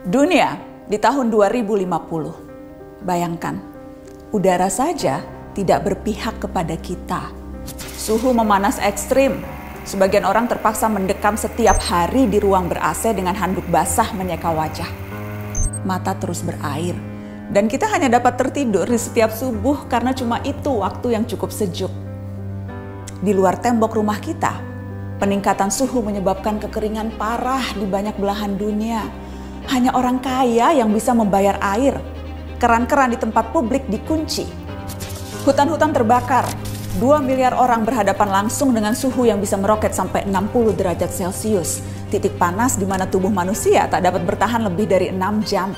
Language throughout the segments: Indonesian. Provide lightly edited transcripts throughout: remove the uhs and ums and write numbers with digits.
Dunia di tahun 2050. Bayangkan, udara saja tidak berpihak kepada kita. Suhu memanas ekstrim. Sebagian orang terpaksa mendekam setiap hari di ruang ber-AC dengan handuk basah menyeka wajah. Mata terus berair. Dan kita hanya dapat tertidur di setiap subuh karena cuma itu waktu yang cukup sejuk. Di luar tembok rumah kita, peningkatan suhu menyebabkan kekeringan parah di banyak belahan dunia. Hanya orang kaya yang bisa membayar air. Keran-keran di tempat publik dikunci. Hutan-hutan terbakar. 2 miliar orang berhadapan langsung dengan suhu yang bisa meroket sampai 60 derajat Celcius. Titik panas di mana tubuh manusia tak dapat bertahan lebih dari 6 jam.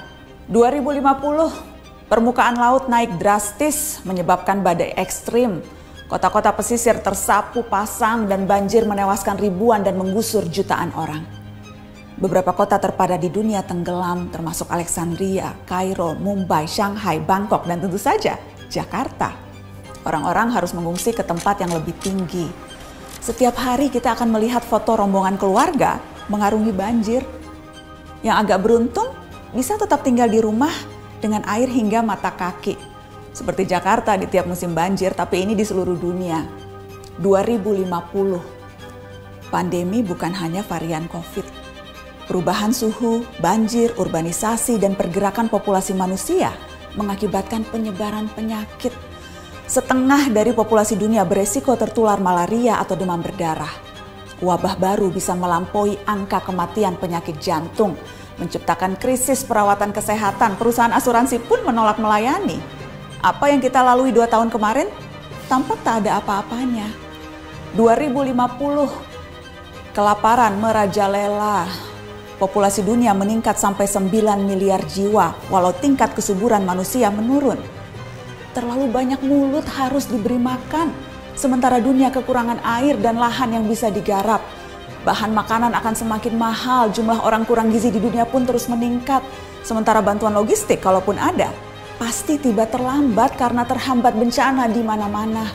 2050, permukaan laut naik drastis menyebabkan badai ekstrim. Kota-kota pesisir tersapu pasang dan banjir menewaskan ribuan dan menggusur jutaan orang. Beberapa kota terpadat di dunia tenggelam, termasuk Alexandria, Kairo, Mumbai, Shanghai, Bangkok, dan tentu saja Jakarta. Orang-orang harus mengungsi ke tempat yang lebih tinggi. Setiap hari kita akan melihat foto rombongan keluarga mengarungi banjir. Yang agak beruntung bisa tetap tinggal di rumah dengan air hingga mata kaki. Seperti Jakarta di tiap musim banjir, tapi ini di seluruh dunia. 2050. Pandemi bukan hanya varian COVID. Perubahan suhu, banjir, urbanisasi, dan pergerakan populasi manusia mengakibatkan penyebaran penyakit. Setengah dari populasi dunia beresiko tertular malaria atau demam berdarah. Wabah baru bisa melampaui angka kematian penyakit jantung, menciptakan krisis perawatan kesehatan. Perusahaan asuransi pun menolak melayani. Apa yang kita lalui 2 tahun kemarin tampak tak ada apa-apanya. 2050, kelaparan merajalela. Populasi dunia meningkat sampai 9 miliar jiwa, walau tingkat kesuburan manusia menurun. Terlalu banyak mulut harus diberi makan, sementara dunia kekurangan air dan lahan yang bisa digarap. Bahan makanan akan semakin mahal, jumlah orang kurang gizi di dunia pun terus meningkat. Sementara bantuan logistik, kalaupun ada, pasti tiba terlambat karena terhambat bencana di mana-mana.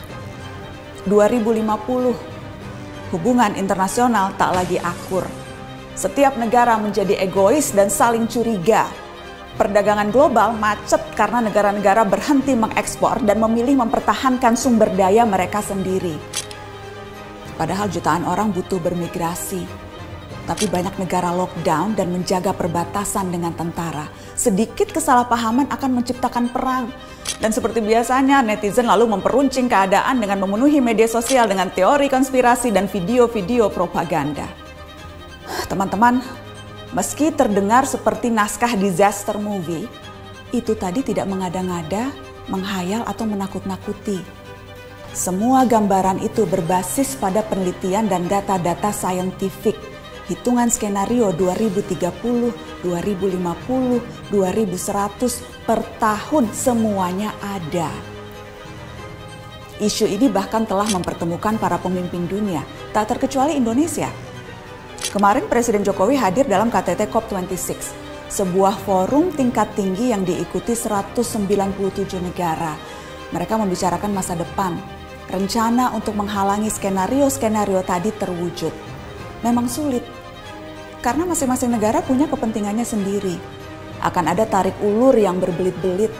2050, hubungan internasional tak lagi akur. Setiap negara menjadi egois dan saling curiga. Perdagangan global macet karena negara-negara berhenti mengekspor dan memilih mempertahankan sumber daya mereka sendiri. Padahal jutaan orang butuh bermigrasi. Tapi banyak negara lockdown dan menjaga perbatasan dengan tentara. Sedikit kesalahpahaman akan menciptakan perang. Dan seperti biasanya, netizen lalu memperuncing keadaan dengan memenuhi media sosial dengan teori konspirasi dan video-video propaganda. Teman-teman, meski terdengar seperti naskah disaster movie, itu tadi tidak mengada-ngada, menghayal atau menakut-nakuti. Semua gambaran itu berbasis pada penelitian dan data-data saintifik. Hitungan skenario 2030, 2050, 2100 per tahun semuanya ada. Isu ini bahkan telah mempertemukan para pemimpin dunia, tak terkecuali Indonesia. Kemarin Presiden Jokowi hadir dalam KTT COP26, sebuah forum tingkat tinggi yang diikuti 197 negara. Mereka membicarakan masa depan, rencana untuk menghalangi skenario-skenario tadi terwujud. Memang sulit, karena masing-masing negara punya kepentingannya sendiri. Akan ada tarik ulur yang berbelit-belit,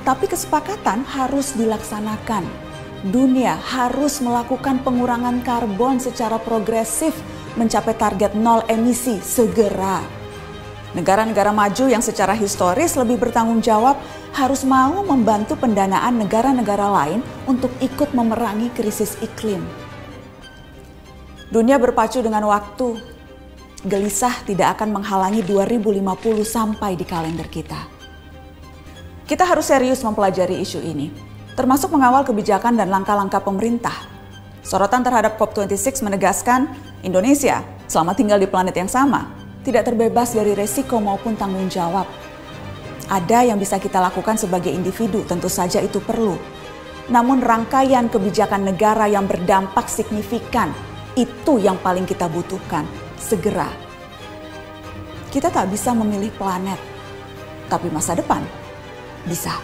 tapi kesepakatan harus dilaksanakan. Dunia harus melakukan pengurangan karbon secara progresif, mencapai target 0 emisi segera. Negara-negara maju yang secara historis lebih bertanggung jawab harus mau membantu pendanaan negara-negara lain untuk ikut memerangi krisis iklim. Dunia berpacu dengan waktu. Gelisah tidak akan menghalangi 2050 sampai di kalender kita. Kita harus serius mempelajari isu ini, termasuk mengawal kebijakan dan langkah-langkah pemerintah. Sorotan terhadap COP26 menegaskan Indonesia selama tinggal di planet yang sama tidak terbebas dari resiko maupun tanggung jawab. Ada yang bisa kita lakukan sebagai individu, tentu saja itu perlu. Namun rangkaian kebijakan negara yang berdampak signifikan, itu yang paling kita butuhkan segera. Kita tak bisa memilih planet, tapi masa depan bisa.